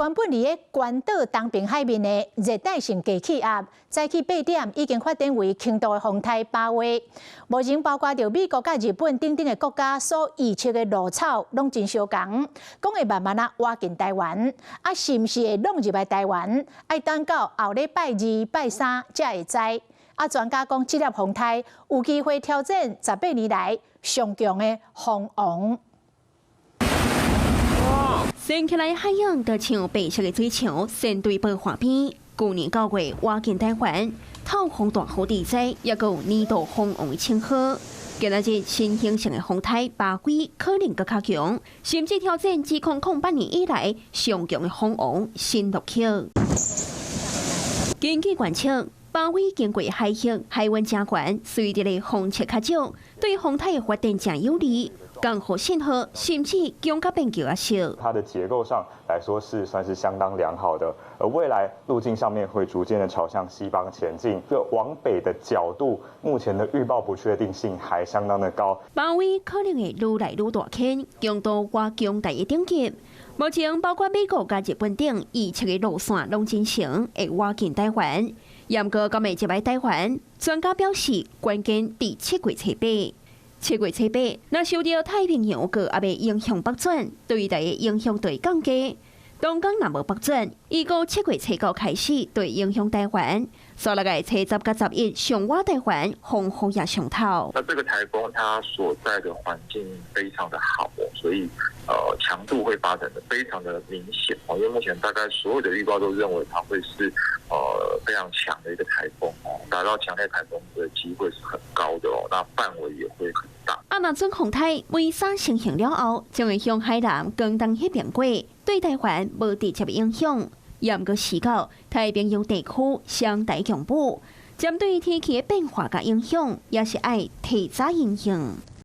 原本伫個關島東平海面的熱帶性低氣壓，早起8點已經發展為輕度的風颱8月。目前包括着美國甲日本等等的國家所預測的路草，攏真相共，講會慢慢挖進台灣，是毋是會弄入來台灣？要等到後禮拜2、拜3才會知。專家講，這粒風颱有機會挑戰18年來上強的風王。升起來海洋就像白色的水牆，線對白畫邊。去年9月挖進台灣，透風大雨地災，也有年度風王的稱號。今仔日新形成的風颱8月可能更較強，甚至挑戰自2008年以來上強的風王新6級。根據觀測，8月經過海域，海溫正高，隨着的風切較少，對風颱的發展正有利。剛好信號甚至強甲變強啊少。它的結構上來說是算是相當良好的，而未來路徑上面會逐漸的朝向西方前進。這往北的角度，目前的預報不確定性還相當的高。8月可能會愈來愈大坑，強度越強大的等級。目前包括美國甲日本等預測的路線攏真成會挖進台灣，嚴格敢會入來台灣？專家表示，關鍵佇7月初8。7月初8，若受到太平洋個也未影響北轉，對台的影響就會降低。東港若無北轉，預估7月初9開始對影響台灣。所以個初10甲11上挖台灣，風雨也上頭。那這個颱風它所在的環境非常的好，所以強度會發展的非常的明顯。因為目前大概所有的預報都認為它會是非常強的一個颱風達到強烈颱風的機會是很高的那範圍也會很大。若陣風颱為啥成型了後，將會向海南、廣東那邊過，對台灣無直接影響。嚴格施到太平洋地區相對強補，針對天氣的變化甲影響，也是愛提早因應。